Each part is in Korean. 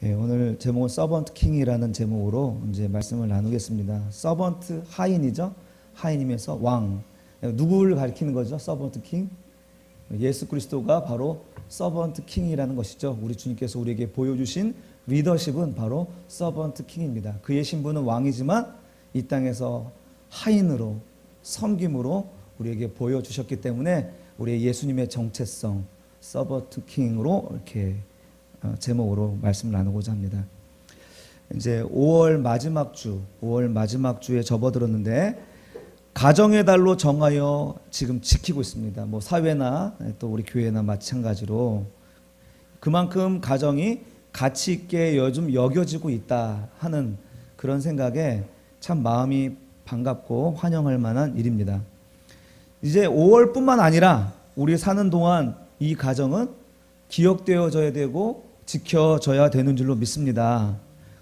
예, 오늘 제목은 서번트 킹이라는 제목으로 이제 말씀을 나누겠습니다. 서번트 하인이죠. 하인이면서 왕. 누구를 가리키는 거죠? 서번트 킹. 예수 그리스도가 바로 서번트 킹이라는 것이죠. 우리 주님께서 우리에게 보여주신 리더십은 바로 서번트 킹입니다. 그의 신분은 왕이지만 이 땅에서 하인으로 섬김으로 우리에게 보여주셨기 때문에 우리의 예수님의 정체성 서번트 킹으로 이렇게 제목으로 말씀을 나누고자 합니다. 이제 5월 마지막 주에 접어들었는데 가정의 달로 정하여 지금 지키고 있습니다. 뭐 사회나 또 우리 교회나 마찬가지로 그만큼 가정이 가치 있게 요즘 여겨지고 있다 하는 그런 생각에 참 마음이 반갑고 환영할 만한 일입니다. 이제 5월뿐만 아니라 우리 사는 동안 이 가정은 기억되어져야 되고 지켜져야 되는 줄로 믿습니다.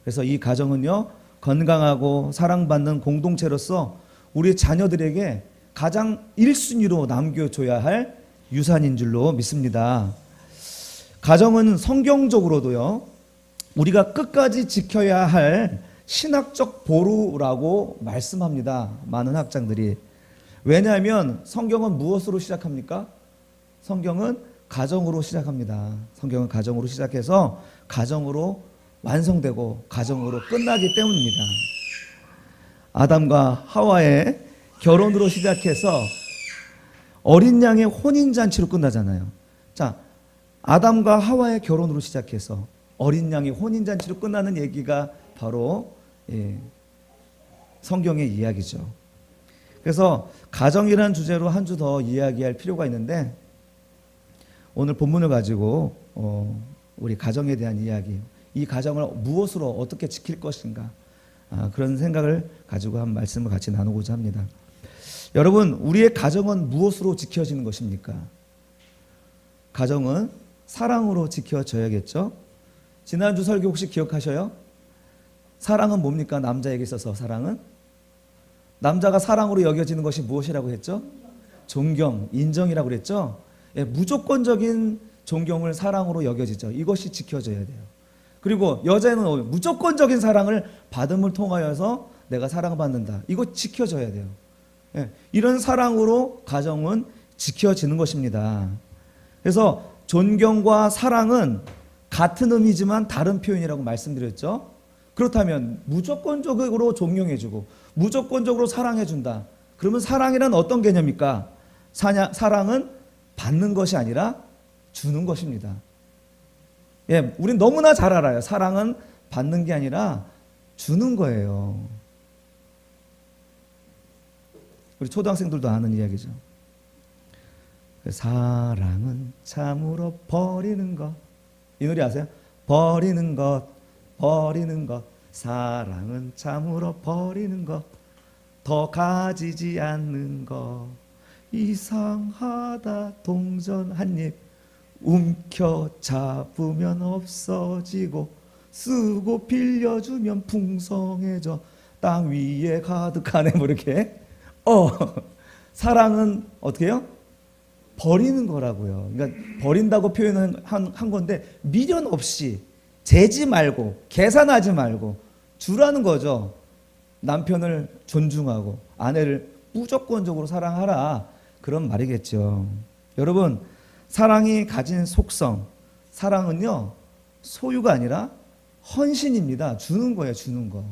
그래서 이 가정은요, 건강하고 사랑받는 공동체로서 우리 자녀들에게 가장 1순위로 남겨줘야 할 유산인 줄로 믿습니다. 가정은 성경적으로도요, 우리가 끝까지 지켜야 할 신학적 보루라고 말씀합니다. 많은 학장들이. 왜냐하면 성경은 무엇으로 시작합니까? 성경은 가정으로 시작합니다. 성경은 가정으로 시작해서 가정으로 완성되고 가정으로 끝나기 때문입니다. 아담과 하와의 결혼으로 시작해서 어린 양의 혼인잔치로 끝나잖아요. 자, 아담과 하와의 결혼으로 시작해서 어린 양의 혼인잔치로 끝나는 얘기가 바로 성경의 이야기죠. 그래서 가정이라는 주제로 한 주 더 이야기할 필요가 있는데 오늘 본문을 가지고 우리 가정에 대한 이야기, 이 가정을 무엇으로 어떻게 지킬 것인가, 그런 생각을 가지고 한 말씀을 같이 나누고자 합니다. 여러분, 우리의 가정은 무엇으로 지켜지는 것입니까? 가정은 사랑으로 지켜져야겠죠. 지난주 설교 혹시 기억하셔요? 사랑은 뭡니까? 남자에게 있어서 사랑은? 남자가 사랑으로 여겨지는 것이 무엇이라고 했죠? 존경, 인정이라고 그랬죠? 예, 무조건적인 존경을 사랑으로 여겨지죠. 이것이 지켜져야 돼요. 그리고 여자는 무조건적인 사랑을 받음을 통하여서 내가 사랑받는다. 이거 지켜져야 돼요. 예, 이런 사랑으로 가정은 지켜지는 것입니다. 그래서 존경과 사랑은 같은 의미지만 다른 표현이라고 말씀드렸죠. 그렇다면 무조건적으로 존경해주고 무조건적으로 사랑해준다. 그러면 사랑이란 어떤 개념입니까? 사랑은 받는 것이 아니라 주는 것입니다. 예, 우린 너무나 잘 알아요. 사랑은 받는 게 아니라 주는 거예요. 우리 초등학생들도 아는 이야기죠. 사랑은 참으로 버리는 것. 이 노래 아세요? 버리는 것, 버리는 것. 사랑은 참으로 버리는 것. 더 가지지 않는 것. 이상하다 동전 한 입 움켜 잡으면 없어지고 쓰고 빌려주면 풍성해져 땅 위에 가득하네. 뭐 이렇게 사랑은 어떻게 해요? 버리는 거라고요. 그러니까 버린다고 표현을 한 건데 미련 없이 재지 말고 계산하지 말고 주라는 거죠. 남편을 존중하고 아내를 무조건적으로 사랑하라, 그런 말이겠죠. 여러분, 사랑이 가진 속성, 사랑은요, 소유가 아니라 헌신입니다. 주는 거예요, 주는 거.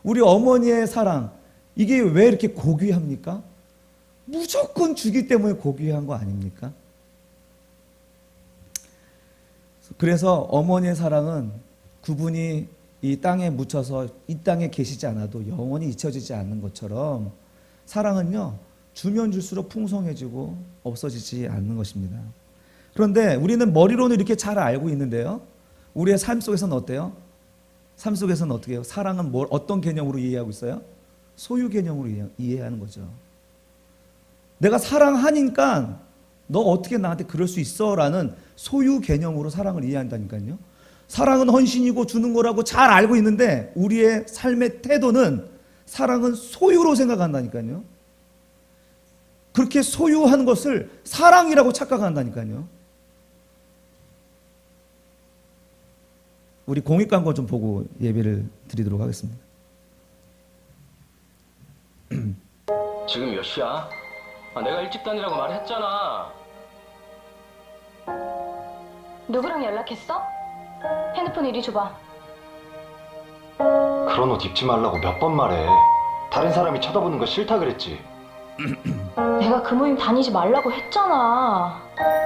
우리 어머니의 사랑, 이게 왜 이렇게 고귀합니까? 무조건 주기 때문에 고귀한 거 아닙니까? 그래서 어머니의 사랑은 그분이 이 땅에 묻혀서 이 땅에 계시지 않아도 영원히 잊혀지지 않는 것처럼 사랑은요, 주면 줄수록 풍성해지고 없어지지 않는 것입니다. 그런데 우리는 머리로는 이렇게 잘 알고 있는데요, 우리의 삶 속에서는 어때요? 삶 속에서는 어떻게 해요? 사랑은 어떤 개념으로 이해하고 있어요? 소유 개념으로 이해하는 거죠. 내가 사랑하니까 너 어떻게 나한테 그럴 수 있어? 라는 소유 개념으로 사랑을 이해한다니까요. 사랑은 헌신이고 주는 거라고 잘 알고 있는데 우리의 삶의 태도는 사랑은 소유로 생각한다니까요. 그렇게 소유한 것을 사랑이라고 착각한다니까요. 우리 공익 광고 좀 보고 예배를 드리도록 하겠습니다. 지금 몇 시야? 내가 일찍 다니라고 말했잖아. 누구랑 연락했어? 핸드폰 이리 줘봐. 그런 옷 입지 말라고 몇 번 말해. 다른 사람이 쳐다보는 거 싫다 그랬지. 내가 그 모임 다니지 말라고 했잖아.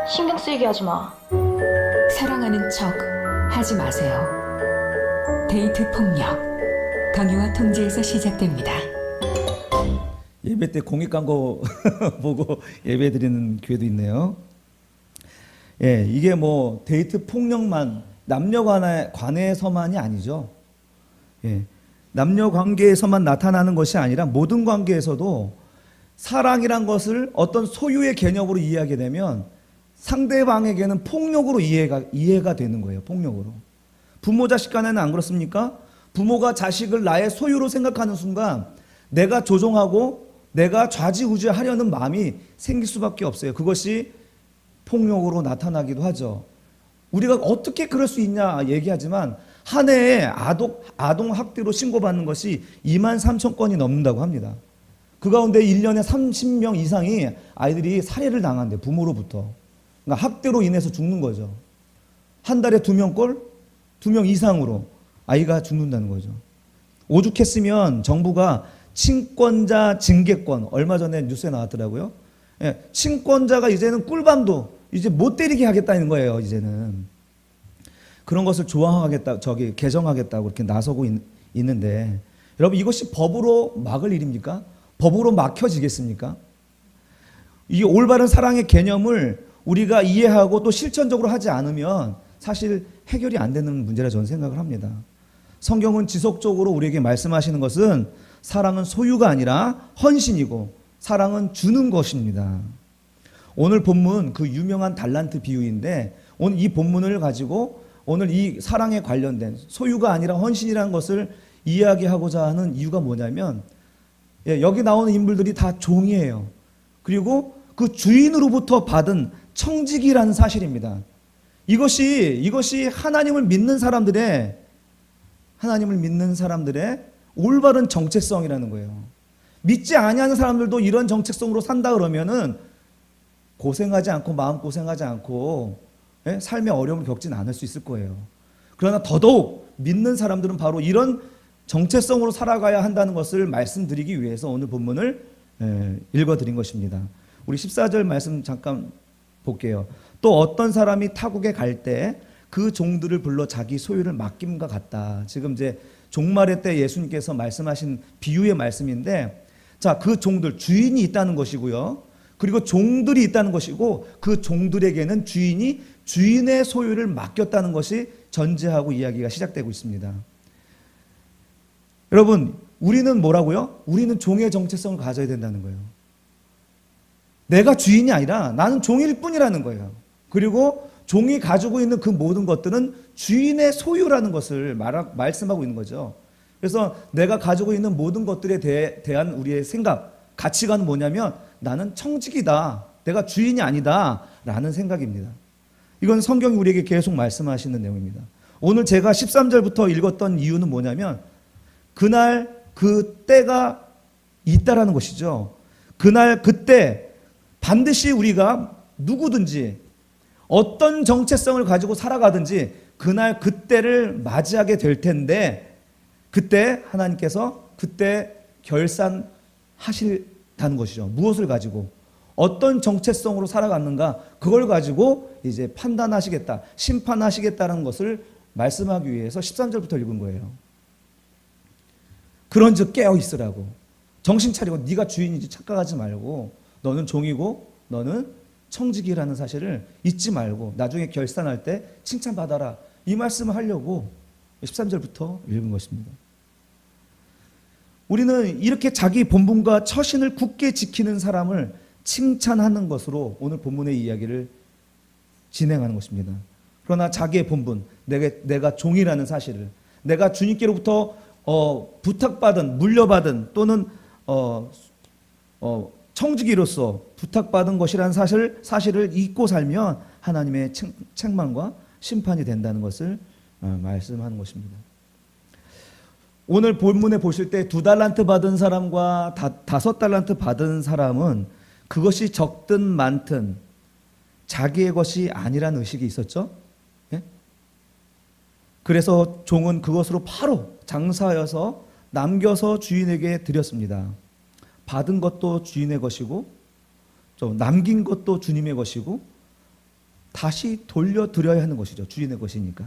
신경 쓰이게 하지 마. 사랑하는 척 하지 마세요. 데이트 폭력, 강요와 통제에서 시작됩니다. 예배 때 공익 광고 보고 예배 드리는 교회도 있네요. 예, 이게 뭐 데이트 폭력만 남녀 관계에서만이 아니죠. 예, 남녀 관계에서만 나타나는 것이 아니라 모든 관계에서도 사랑이란 것을 어떤 소유의 개념으로 이해하게 되면 상대방에게는 폭력으로 이해가 되는 거예요. 폭력으로. 부모 자식 간에는 안 그렇습니까? 부모가 자식을 나의 소유로 생각하는 순간 내가 조종하고 내가 좌지우지하려는 마음이 생길 수밖에 없어요. 그것이 폭력으로 나타나기도 하죠. 우리가 어떻게 그럴 수 있냐 얘기하지만 한 해에 아동 학대로 신고받는 것이 23,000건이 넘는다고 합니다. 그 가운데 1년에 30명 이상이 아이들이 살해를 당한대, 부모로부터. 그러니까 학대로 인해서 죽는 거죠. 한 달에 2명꼴, 2명 이상으로 아이가 죽는다는 거죠. 오죽했으면 정부가 친권자 징계권, 얼마 전에 뉴스에 나왔더라고요. 예, 친권자가 이제는 꿀밤도 이제 못 때리게 하겠다는 거예요. 이제는 그런 것을 개정하겠다고 이렇게 나서고 있는데, 여러분 이것이 법으로 막을 일입니까? 법으로 막혀지겠습니까? 이 올바른 사랑의 개념을 우리가 이해하고 또 실천적으로 하지 않으면 사실 해결이 안 되는 문제라 저는 생각을 합니다. 성경은 지속적으로 우리에게 말씀하시는 것은 사랑은 소유가 아니라 헌신이고 사랑은 주는 것입니다. 오늘 본문 그 유명한 달란트 비유인데, 오늘 이 본문을 가지고 오늘 이 사랑에 관련된 소유가 아니라 헌신이라는 것을 이야기하고자 하는 이유가 뭐냐면, 여기 나오는 인물들이 다 종이에요. 그리고 그 주인으로부터 받은 청지기라는 사실입니다. 이것이 하나님을 믿는 사람들의 올바른 정체성이라는 거예요. 믿지 아니하는 사람들도 이런 정체성으로 산다 그러면은 고생하지 않고 마음 고생하지 않고 삶의 어려움을 겪진 않을 수 있을 거예요. 그러나 더더욱 믿는 사람들은 바로 이런 정체성으로 살아가야 한다는 것을 말씀드리기 위해서 오늘 본문을 읽어드린 것입니다. 우리 14절 말씀 잠깐 볼게요. 또 어떤 사람이 타국에 갈 때 그 종들을 불러 자기 소유를 맡김과 같다. 지금 이제 종말의 때 예수님께서 말씀하신 비유의 말씀인데, 자, 그 종들, 주인이 있다는 것이고요. 그리고 종들이 있다는 것이고, 그 종들에게는 주인이 주인의 소유를 맡겼다는 것이 전제하고 이야기가 시작되고 있습니다. 여러분, 우리는 뭐라고요? 우리는 종의 정체성을 가져야 된다는 거예요. 내가 주인이 아니라 나는 종일 뿐이라는 거예요. 그리고 종이 가지고 있는 그 모든 것들은 주인의 소유라는 것을 말씀하고 있는 거죠. 그래서 내가 가지고 있는 모든 것들에 대한 우리의 생각, 가치관은 뭐냐면 나는 청직이다, 내가 주인이 아니다 라는 생각입니다. 이건 성경이 우리에게 계속 말씀하시는 내용입니다. 오늘 제가 13절부터 읽었던 이유는 뭐냐면 그날 그 때가 있다라는 것이죠. 그날 그때 반드시 우리가 누구든지 어떤 정체성을 가지고 살아가든지 그날 그때를 맞이하게 될 텐데, 그때 하나님께서 그때 결산하신다는 것이죠. 무엇을 가지고 어떤 정체성으로 살아갔는가, 그걸 가지고 이제 판단하시겠다, 심판하시겠다는 것을 말씀하기 위해서 13절부터 읽은 거예요. 그런즉 깨어 있으라고, 정신 차리고 네가 주인이지 착각하지 말고, 너는 종이고 너는 청지기라는 사실을 잊지 말고 나중에 결산할 때 칭찬받아라, 이 말씀을 하려고 13절부터 읽은 것입니다. 우리는 이렇게 자기 본분과 처신을 굳게 지키는 사람을 칭찬하는 것으로 오늘 본문의 이야기를 진행하는 것입니다. 그러나 자기의 본분, 내가 종이라는 사실을, 내가 주님께로부터 부탁받은, 물려받은 또는 청지기로서 부탁받은 것이라는 사실을 잊고 살면 하나님의 책망과 심판이 된다는 것을 말씀하는 것입니다. 오늘 본문에 보실 때 2달란트 받은 사람과 5달란트 받은 사람은 그것이 적든 많든 자기의 것이 아니라는 의식이 있었죠. 예? 그래서 종은 그것으로 바로 장사하여서 남겨서 주인에게 드렸습니다. 받은 것도 주인의 것이고 또 남긴 것도 주님의 것이고 다시 돌려드려야 하는 것이죠. 주인의 것이니까.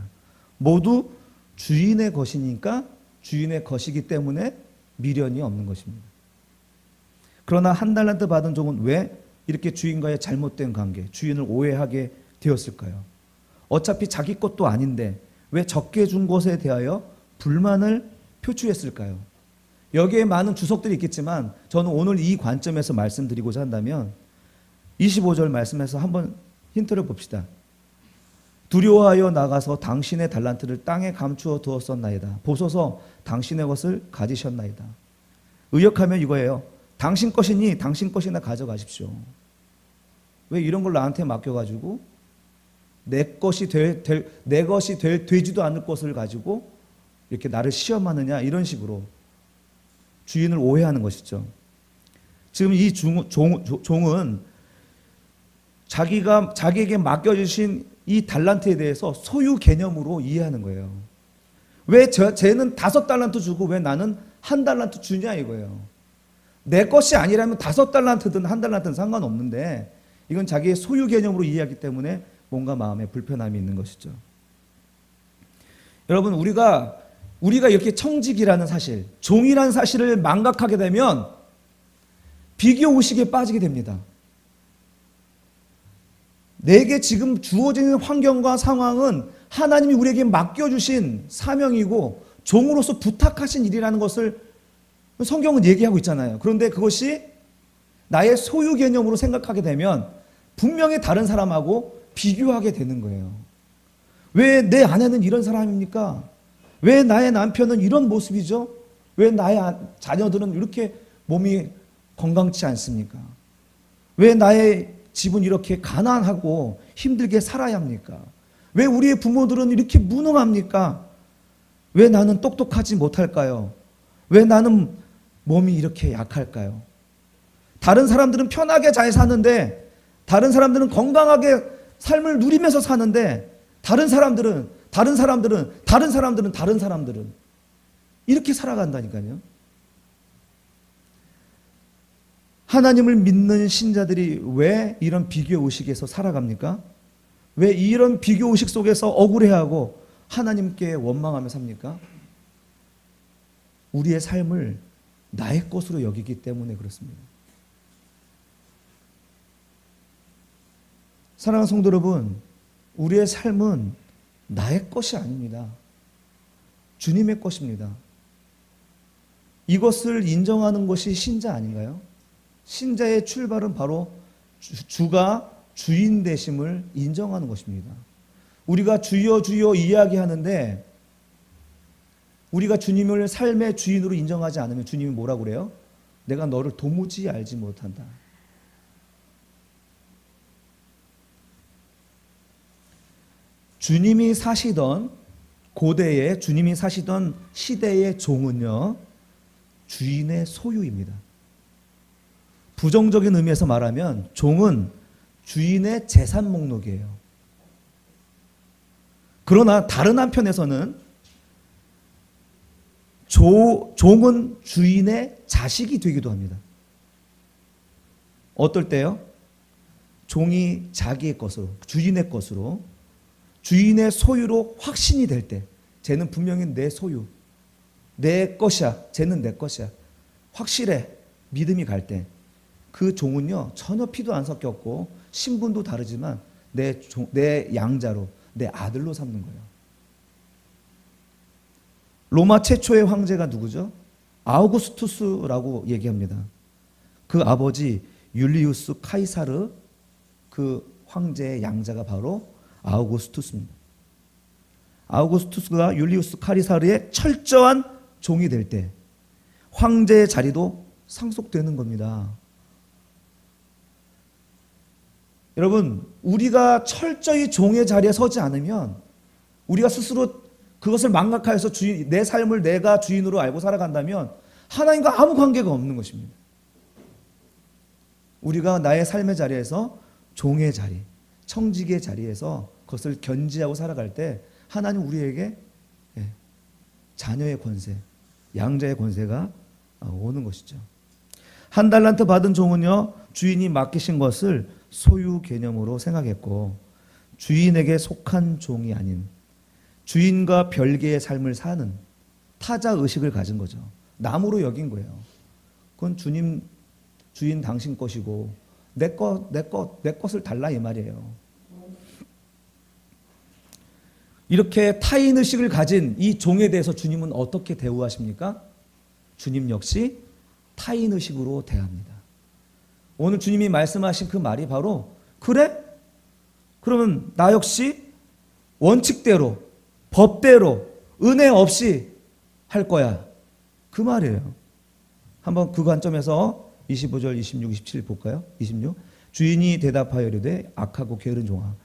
모두 주인의 것이니까 주인의 것이기 때문에 미련이 없는 것입니다. 그러나 1달란트 받은 종은 왜 이렇게 주인과의 잘못된 관계, 주인을 오해하게 되었을까요? 어차피 자기 것도 아닌데 왜 적게 준 것에 대하여 불만을 표출했을까요? 여기에 많은 주석들이 있겠지만 저는 오늘 이 관점에서 말씀드리고자 한다면 25절 말씀에서 한번 힌트를 봅시다. 두려워하여 나가서 당신의 달란트를 땅에 감추어 두었었나이다. 보소서 당신의 것을 가지셨나이다. 의역하면 이거예요. 당신 것이니 당신 것이나 가져가십시오. 왜 이런 걸 나한테 맡겨가지고 내 것이 되지도 않을 것을 가지고 이렇게 나를 시험하느냐 이런 식으로 주인을 오해하는 것이죠. 지금 이 종은 자기에게 맡겨주신 이 달란트에 대해서 소유 개념으로 이해하는 거예요. 왜 쟤는 5달란트 주고 왜 나는 1달란트 주냐 이거예요. 내 것이 아니라면 5달란트든 1달란트든 상관없는데 이건 자기의 소유 개념으로 이해하기 때문에 뭔가 마음에 불편함이 있는 것이죠. 여러분 우리가 이렇게 청직이라는 사실, 종이라는 사실을 망각하게 되면 비교 의식에 빠지게 됩니다. 내게 지금 주어지는 환경과 상황은 하나님이 우리에게 맡겨주신 사명이고 종으로서 부탁하신 일이라는 것을 성경은 얘기하고 있잖아요. 그런데 그것이 나의 소유 개념으로 생각하게 되면 분명히 다른 사람하고 비교하게 되는 거예요. 왜 내 아내는 이런 사람입니까? 왜 나의 남편은 이런 모습이죠? 왜 나의 자녀들은 이렇게 몸이 건강치 않습니까? 왜 나의 집은 이렇게 가난하고 힘들게 살아야 합니까? 왜 우리의 부모들은 이렇게 무능합니까? 왜 나는 똑똑하지 못할까요? 왜 나는 몸이 이렇게 약할까요? 다른 사람들은 편하게 잘 사는데, 다른 사람들은 건강하게 삶을 누리면서 사는데, 다른 사람들은 이렇게 살아간다니까요. 하나님을 믿는 신자들이 왜 이런 비교 의식에서 살아갑니까? 왜 이런 비교 의식 속에서 억울해하고 하나님께 원망하며 삽니까? 우리의 삶을 나의 것으로 여기기 때문에 그렇습니다. 사랑하는 성도 여러분, 우리의 삶은 나의 것이 아닙니다. 주님의 것입니다. 이것을 인정하는 것이 신자 아닌가요? 신자의 출발은 바로 주가 주인 되심을 인정하는 것입니다. 우리가 주여 주여 이야기하는데 우리가 주님을 삶의 주인으로 인정하지 않으면 주님이 뭐라고 그래요? 내가 너를 도무지 알지 못한다. 주님이 사시던 고대에 주님이 사시던 시대의 종은요, 주인의 소유입니다. 부정적인 의미에서 말하면 종은 주인의 재산 목록이에요. 그러나 다른 한편에서는 종은 주인의 자식이 되기도 합니다. 어떨 때요? 종이 자기의 것으로, 주인의 것으로, 주인의 소유로 확신이 될 때, 쟤는 분명히 내 소유, 내 것이야, 쟤는 내 것이야, 확실해, 믿음이 갈 때, 그 종은요 전혀 피도 안 섞였고 신분도 다르지만 내 양자로, 내 아들로 삼는 거예요. 로마 최초의 황제가 누구죠? 아우구스투스라고 얘기합니다. 그 아버지 율리우스 카이사르, 그 황제의 양자가 바로 아우구스투스입니다. 아우구스투스가 율리우스 카이사르의 철저한 종이 될 때 황제의 자리도 상속되는 겁니다. 여러분, 우리가 철저히 종의 자리에 서지 않으면 우리가 스스로 그것을 망각하여서 내 삶을 내가 주인으로 알고 살아간다면 하나님과 아무 관계가 없는 것입니다. 우리가 나의 삶의 자리에서 종의 자리, 청지기의 자리에서 그것을 견지하고 살아갈 때 하나님 우리에게 자녀의 권세, 양자의 권세가 오는 것이죠. 한 달란트 받은 종은요, 주인이 맡기신 것을 소유 개념으로 생각했고 주인에게 속한 종이 아닌 주인과 별개의 삶을 사는 타자 의식을 가진 거죠. 남으로 여긴 거예요. 그건 주인 당신 것이고 내 것을 달라 이 말이에요. 이렇게 타인 의식을 가진 이 종에 대해서 주님은 어떻게 대우하십니까? 주님 역시 타인 의식으로 대합니다. 오늘 주님이 말씀하신 그 말이 바로 그래? 그러면 나 역시 원칙대로 법대로 은혜 없이 할 거야. 그 말이에요. 한번 그 관점에서 25절, 26, 27 볼까요? 26. 주인이 대답하여 이르되 악하고 게으른 종아,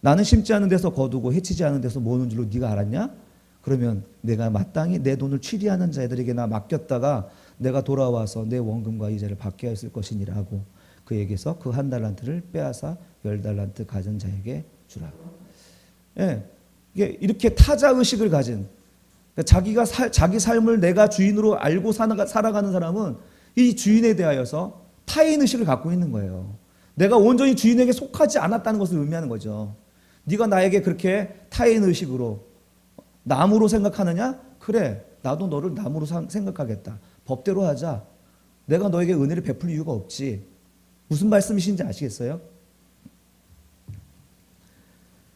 나는 심지 않은 데서 거두고 해치지 않은 데서 모으는 줄로 네가 알았냐? 그러면 내가 마땅히 내 돈을 취리하는 자들에게 나 맡겼다가 내가 돌아와서 내 원금과 이자를 받게 하였을 것이니라 하고 그에게서 그 한 달란트를 빼앗아 10달란트 가진 자에게 주라. 예, 이게 이렇게 타자 의식을 가진, 그러니까 자기 삶을 내가 주인으로 알고 살아가는 사람은 이 주인에 대하여서 타인 의식을 갖고 있는 거예요. 내가 온전히 주인에게 속하지 않았다는 것을 의미하는 거죠. 네가 나에게 그렇게 타인 의식으로 남으로 생각하느냐? 그래, 나도 너를 남으로 생각하겠다. 법대로 하자. 내가 너에게 은혜를 베풀 이유가 없지. 무슨 말씀이신지 아시겠어요?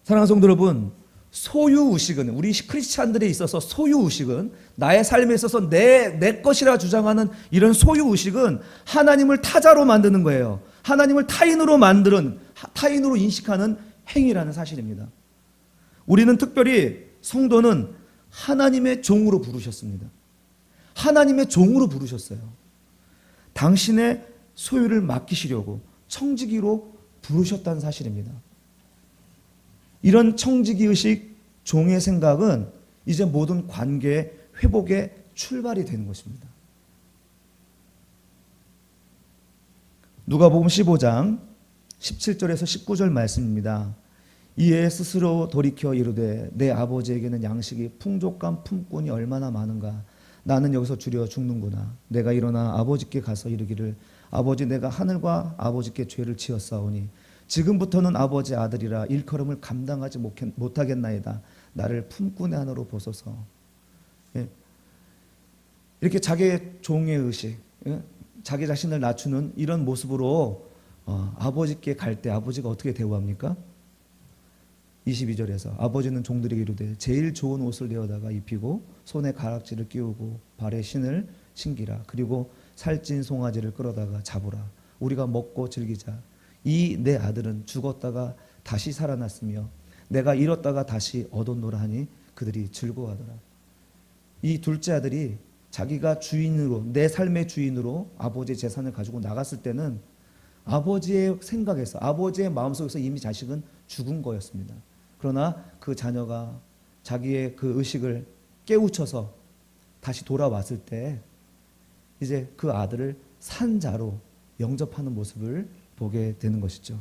사랑하는 성도 여러분, 소유의식은, 우리 크리스찬들에 있어서 소유의식은, 나의 삶에 있어서 내 것이라 주장하는 이런 소유의식은 하나님을 타자로 만드는 거예요. 하나님을 타인으로 만드는, 타인으로 인식하는 행위라는 사실입니다. 우리는 특별히 성도는 하나님의 종으로 부르셨습니다. 하나님의 종으로 부르셨어요. 당신의 소유를 맡기시려고 청지기로 부르셨다는 사실입니다. 이런 청지기의식, 종의 생각은 이제 모든 관계 회복의 출발이 되는 것입니다. 누가복음 15장 17절에서 19절 말씀입니다. 이에 스스로 돌이켜 이르되 내 아버지에게는 양식이 풍족한 품꾼이 얼마나 많은가. 나는 여기서 줄여 죽는구나. 내가 일어나 아버지께 가서 이르기를 아버지, 내가 하늘과 아버지께 죄를 지었사오니 지금부터는 아버지 아들이라 일컬음을 감당하지 못하겠나이다. 나를 품꾼의 안으로 보소서. 예. 이렇게 자기의 종의 의식, 자기 자신을 낮추는 이런 모습으로 아버지께 갈 때 아버지가 어떻게 대우합니까? 22절에서 아버지는 종들에게 이르되 제일 좋은 옷을 내어다가 입히고 손에 가락지를 끼우고 발에 신을 신기라. 그리고 살찐 송아지를 끌어다가 잡으라. 우리가 먹고 즐기자. 이 내 아들은 죽었다가 다시 살아났으며 내가 잃었다가 다시 얻었노라 하니 그들이 즐거워하더라. 이 둘째 아들이 자기가 주인으로, 내 삶의 주인으로 아버지의 재산을 가지고 나갔을 때는 아버지의 생각에서, 아버지의 마음속에서 이미 자식은 죽은 거였습니다. 그러나 그 자녀가 자기의 그 의식을 깨우쳐서 다시 돌아왔을 때 이제 그 아들을 산자로 영접하는 모습을 보게 되는 것이죠.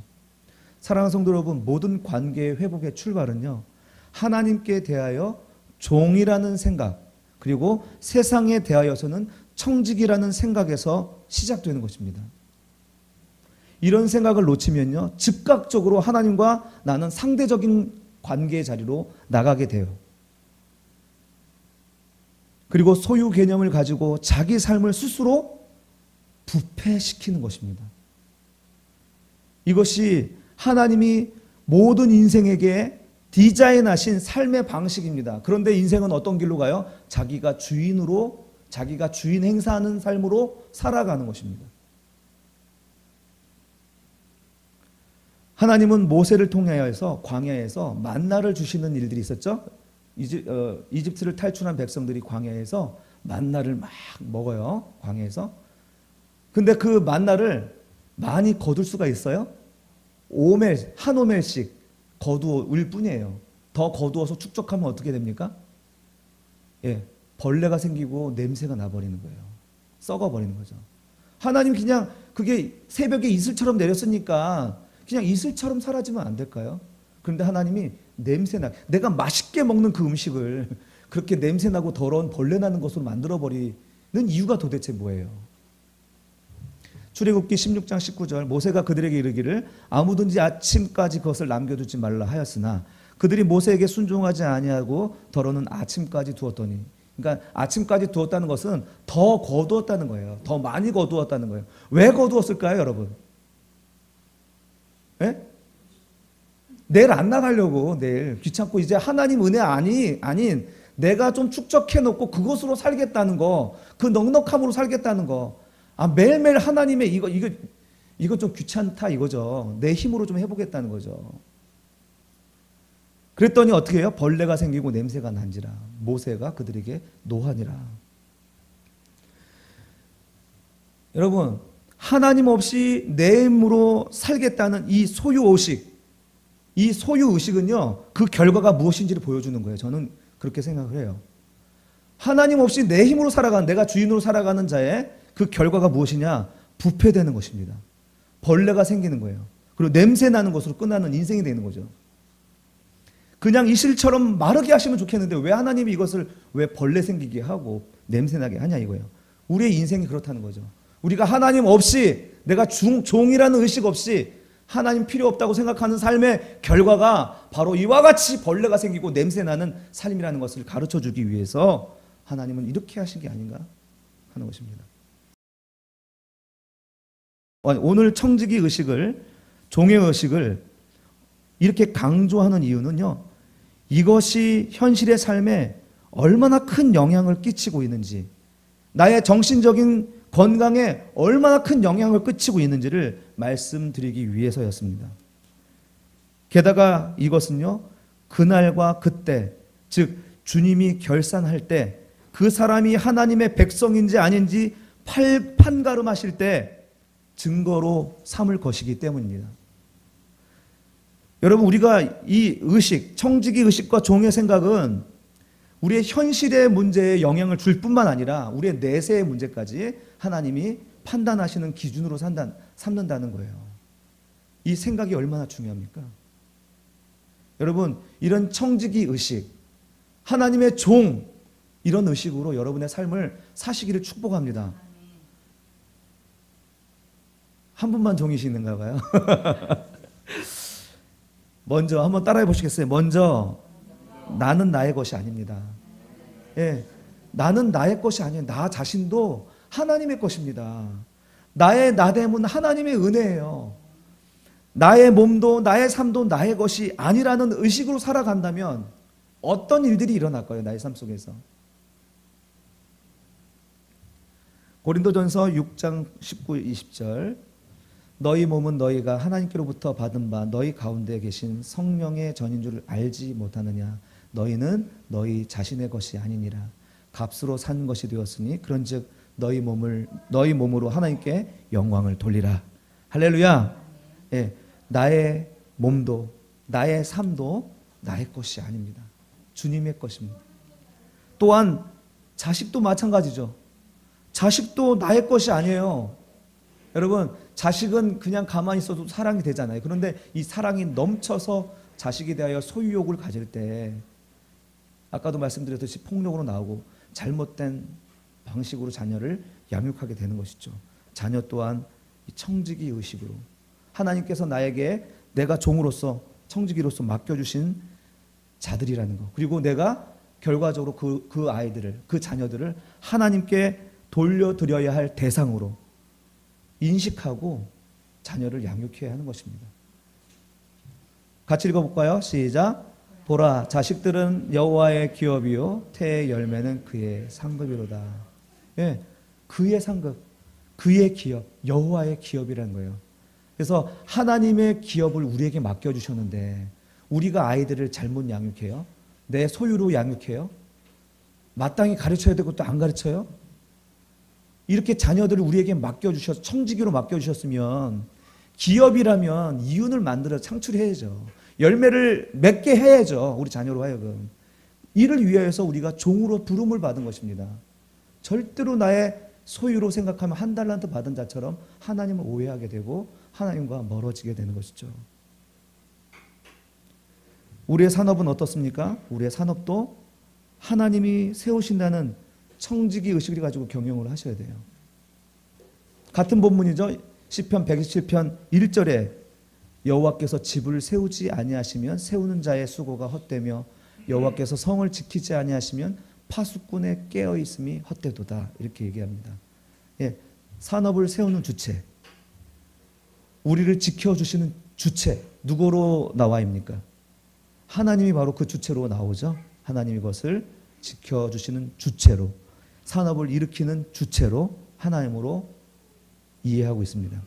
사랑하는 성도 여러분, 모든 관계의 회복의 출발은요, 하나님께 대하여 종이라는 생각, 그리고 세상에 대하여서는 청직이라는 생각에서 시작되는 것입니다. 이런 생각을 놓치면요, 즉각적으로 하나님과 나는 상대적인 관계의 자리로 나가게 돼요. 그리고 소유 개념을 가지고 자기 삶을 스스로 부패시키는 것입니다. 이것이 하나님이 모든 인생에게 디자인하신 삶의 방식입니다. 그런데 인생은 어떤 길로 가요? 자기가 주인으로, 자기가 주인 행사하는 삶으로 살아가는 것입니다. 하나님은 모세를 통하여서 광야에서 만나를 주시는 일들이 있었죠. 이집트를 탈출한 백성들이 광야에서 만나를 막 먹어요. 광야에서. 근데 그 만나를 많이 거둘 수가 있어요? 한 오멜씩 거두일 뿐이에요. 더 거두어서 축적하면 어떻게 됩니까? 예, 벌레가 생기고 냄새가 나버리는 거예요. 썩어버리는 거죠. 하나님 그냥 그게 새벽에 이슬처럼 내렸으니까 그냥 이슬처럼 사라지면 안 될까요? 그런데 하나님이 냄새나, 내가 맛있게 먹는 그 음식을 그렇게 냄새나고 더러운 벌레 나는 것으로 만들어버리는 이유가 도대체 뭐예요? 출애굽기 16장 19절, 모세가 그들에게 이르기를 아무든지 아침까지 그것을 남겨두지 말라 하였으나 그들이 모세에게 순종하지 아니하고 더러는 아침까지 두었더니, 그러니까 아침까지 두었다는 것은 더 거두었다는 거예요. 더 많이 거두었다는 거예요. 왜 거두었을까요, 여러분? 예? 내일 안 나가려고, 내일 귀찮고 이제 하나님 은혜 아닌 내가 좀 축적해 놓고 그것으로 살겠다는 거, 그 넉넉함으로 살겠다는 거. 아, 매일매일 하나님의 이거 좀 귀찮다 이거죠. 내 힘으로 좀 해보겠다는 거죠. 그랬더니 어떻게 해요? 벌레가 생기고 냄새가 난지라 모세가 그들에게 노하니라. 여러분, 하나님 없이 내 힘으로 살겠다는 이 소유의식, 이 소유의식은요, 그 결과가 무엇인지를 보여주는 거예요. 저는 그렇게 생각을 해요. 하나님 없이 내 힘으로 살아가는, 내가 주인으로 살아가는 자의 그 결과가 무엇이냐? 부패되는 것입니다. 벌레가 생기는 거예요. 그리고 냄새 나는 것으로 끝나는 인생이 되는 거죠. 그냥 이슬처럼 마르게 하시면 좋겠는데 왜 하나님이 이것을 왜 벌레 생기게 하고 냄새 나게 하냐 이거예요. 우리의 인생이 그렇다는 거죠. 우리가 하나님 없이, 내가 종이라는 의식 없이 하나님 필요 없다고 생각하는 삶의 결과가 바로 이와 같이 벌레가 생기고 냄새 나는 삶이라는 것을 가르쳐 주기 위해서 하나님은 이렇게 하신 게 아닌가 하는 것입니다. 오늘 청지기 의식을, 종의 의식을 이렇게 강조하는 이유는요, 이것이 현실의 삶에 얼마나 큰 영향을 끼치고 있는지, 나의 정신적인 건강에 얼마나 큰 영향을 끼치고 있는지를 말씀드리기 위해서였습니다. 게다가 이것은요, 그날과 그때, 즉 주님이 결산할 때 그 사람이 하나님의 백성인지 아닌지 판가름하실 때 증거로 삼을 것이기 때문입니다. 여러분, 우리가 이 의식, 청지기 의식과 종의 생각은 우리의 현실의 문제에 영향을 줄 뿐만 아니라 우리의 내세의 문제까지 하나님이 판단하시는 기준으로 삼는다는 거예요. 이 생각이 얼마나 중요합니까? 여러분, 이런 청지기 의식, 하나님의 종, 이런 의식으로 여러분의 삶을 사시기를 축복합니다. 한 분만 종이시는가 봐요. 먼저 한번 따라해 보시겠어요? 먼저, 나는 나의 것이 아닙니다. 예, 나는 나의 것이 아니에요. 나 자신도 하나님의 것입니다. 나의 나됨은 하나님의 은혜예요. 나의 몸도 나의 삶도 나의 것이 아니라는 의식으로 살아간다면 어떤 일들이 일어날까요? 나의 삶 속에서. 고린도전서 6장 19, 20절, 너희 몸은 너희가 하나님께로부터 받은 바 너희 가운데 계신 성령의 전인 줄 알지 못하느냐. 너희는 너희 자신의 것이 아니니라. 값으로 산 것이 되었으니 그런즉 너희 몸으로 하나님께 영광을 돌리라. 할렐루야. 예, 나의 몸도 나의 삶도 나의 것이 아닙니다. 주님의 것입니다. 또한 자식도 마찬가지죠. 자식도 나의 것이 아니에요. 여러분, 자식은 그냥 가만히 있어도 사랑이 되잖아요. 그런데 이 사랑이 넘쳐서 자식에 대하여 소유욕을 가질 때, 아까도 말씀드렸듯이 폭력으로 나오고 잘못된 방식으로 자녀를 양육하게 되는 것이죠. 자녀 또한 이 청지기 의식으로 하나님께서 나에게 내가 종으로서, 청지기로서 맡겨주신 자들이라는 것, 그리고 내가 결과적으로 그 아이들을, 그 자녀들을 하나님께 돌려드려야 할 대상으로 인식하고 자녀를 양육해야 하는 것입니다. 같이 읽어볼까요? 시작. 보라, 자식들은 여호와의 기업이요 태의 열매는 그의 상급이로다. 예, 그의 상급, 그의 기업, 여호와의 기업이라는 거예요. 그래서 하나님의 기업을 우리에게 맡겨주셨는데 우리가 아이들을 잘못 양육해요? 내 소유로 양육해요? 마땅히 가르쳐야 되고 또 안 가르쳐요? 이렇게 자녀들을 우리에게 맡겨주셔서 청지기로 맡겨주셨으면 기업이라면 이윤을 만들어 창출해야죠. 열매를 맺게 해야죠. 우리 자녀로 하여금. 이를 위하여서 우리가 종으로 부름을 받은 것입니다. 절대로 나의 소유로 생각하면 한 달란트 받은 자처럼 하나님을 오해하게 되고 하나님과 멀어지게 되는 것이죠. 우리의 산업은 어떻습니까? 우리의 산업도 하나님이 세우신다는 청지기 의식을 가지고 경영을 하셔야 돼요. 같은 본문이죠. 시편 127편 1절에 여호와께서 집을 세우지 아니하시면 세우는 자의 수고가 헛되며 여호와께서 성을 지키지 아니하시면 파수꾼의 깨어 있음이 헛되도다. 이렇게 얘기합니다. 예, 산업을 세우는 주체, 우리를 지켜주시는 주체, 누구로 나와입니까? 하나님이 바로 그 주체로 나오죠. 하나님이 그것을 지켜주시는 주체로, 산업을 일으키는 주체로 하나님으로 이해하고 있습니다.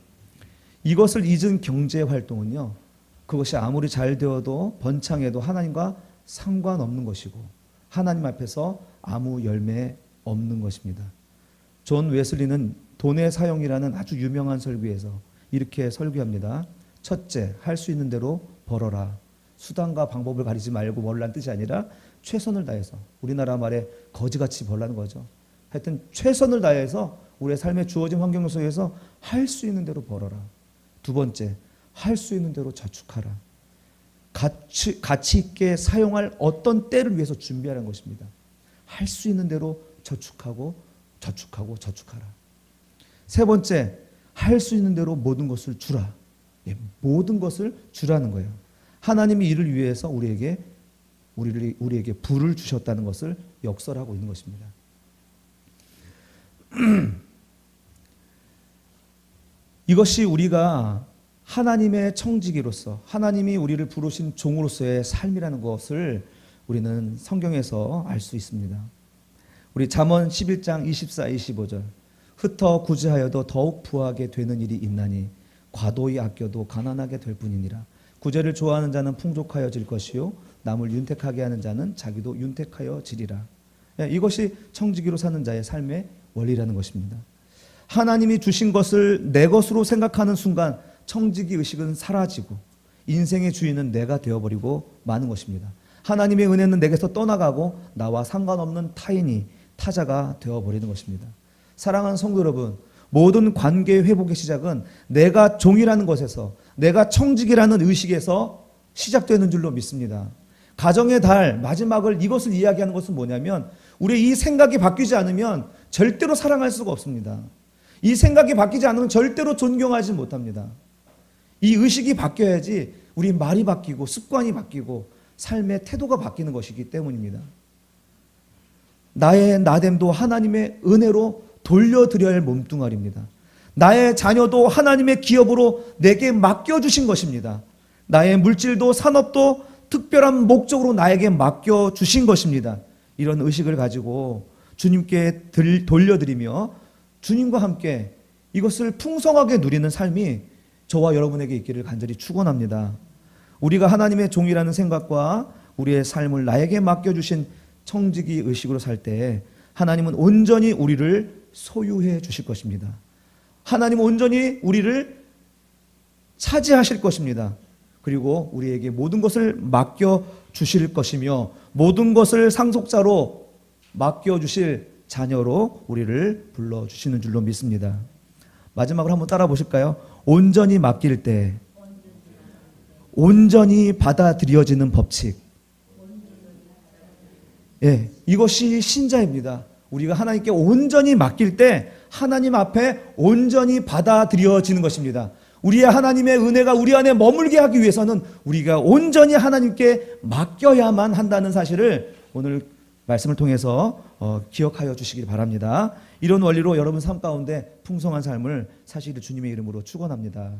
이것을 잊은 경제활동은요, 그것이 아무리 잘 되어도 번창해도 하나님과 상관없는 것이고 하나님 앞에서 아무 열매 없는 것입니다. 존 웨슬리는 돈의 사용이라는 아주 유명한 설교에서 이렇게 설교합니다. 첫째, 할 수 있는 대로 벌어라. 수단과 방법을 가리지 말고 벌라는 뜻이 아니라 최선을 다해서, 우리나라 말에 거지같이 벌라는 거죠. 하여튼 최선을 다해서 우리의 삶에 주어진 환경 속에서 할 수 있는 대로 벌어라. 두 번째, 할 수 있는 대로 저축하라. 가치 있게 사용할 어떤 때를 위해서 준비하는 것입니다. 할 수 있는 대로 저축하고 저축하고 저축하라. 세 번째, 할 수 있는 대로 모든 것을 주라. 예, 모든 것을 주라는 거예요. 하나님이 이를 위해서 우리에게 부를 주셨다는 것을 역설하고 있는 것입니다. 이것이 우리가 하나님의 청지기로서, 하나님이 우리를 부르신 종으로서의 삶이라는 것을 우리는 성경에서 알 수 있습니다. 우리 잠언 11장 24, 25절, 흩어 구제하여도 더욱 부하게 되는 일이 있나니 과도히 아껴도 가난하게 될 뿐이니라. 구제를 좋아하는 자는 풍족하여질 것이요 남을 윤택하게 하는 자는 자기도 윤택하여지리라. 이것이 청지기로 사는 자의 삶의 원리라는 것입니다. 하나님이 주신 것을 내 것으로 생각하는 순간 청지기 의식은 사라지고 인생의 주인은 내가 되어버리고 마는 것입니다. 하나님의 은혜는 내게서 떠나가고 나와 상관없는 타인이, 타자가 되어버리는 것입니다. 사랑하는 성도 여러분, 모든 관계 회복의 시작은 내가 종이라는 것에서, 내가 청지기라는 의식에서 시작되는 줄로 믿습니다. 가정의 달 마지막을 이것을 이야기하는 것은 뭐냐면, 우리의 이 생각이 바뀌지 않으면 절대로 사랑할 수가 없습니다. 이 생각이 바뀌지 않으면 절대로 존경하지 못합니다. 이 의식이 바뀌어야지 우리 말이 바뀌고 습관이 바뀌고 삶의 태도가 바뀌는 것이기 때문입니다. 나의 나됨도 하나님의 은혜로 돌려드려야 할 몸뚱아리입니다. 나의 자녀도 하나님의 기업으로 내게 맡겨주신 것입니다. 나의 물질도 산업도 특별한 목적으로 나에게 맡겨주신 것입니다. 이런 의식을 가지고 주님께 돌려드리며 주님과 함께 이것을 풍성하게 누리는 삶이 저와 여러분에게 있기를 간절히 축원합니다. 우리가 하나님의 종이라는 생각과 우리의 삶을 나에게 맡겨주신 청지기 의식으로 살 때 하나님은 온전히 우리를 소유해 주실 것입니다. 하나님은 온전히 우리를 차지하실 것입니다. 그리고 우리에게 모든 것을 맡겨주실 것이며 모든 것을 상속자로 맡겨주실 자녀로 우리를 불러주시는 줄로 믿습니다. 마지막으로 한번 따라 보실까요? 온전히 맡길 때 온전히 받아들여지는 법칙. 예, 이것이 신자입니다. 우리가 하나님께 온전히 맡길 때 하나님 앞에 온전히 받아들여지는 것입니다. 우리의 하나님의 은혜가 우리 안에 머물게 하기 위해서는 우리가 온전히 하나님께 맡겨야만 한다는 사실을 오늘 말씀을 통해서 기억하여 주시길 바랍니다. 이런 원리로 여러분 삶 가운데 풍성한 삶을 사실 주님의 이름으로 축원합니다.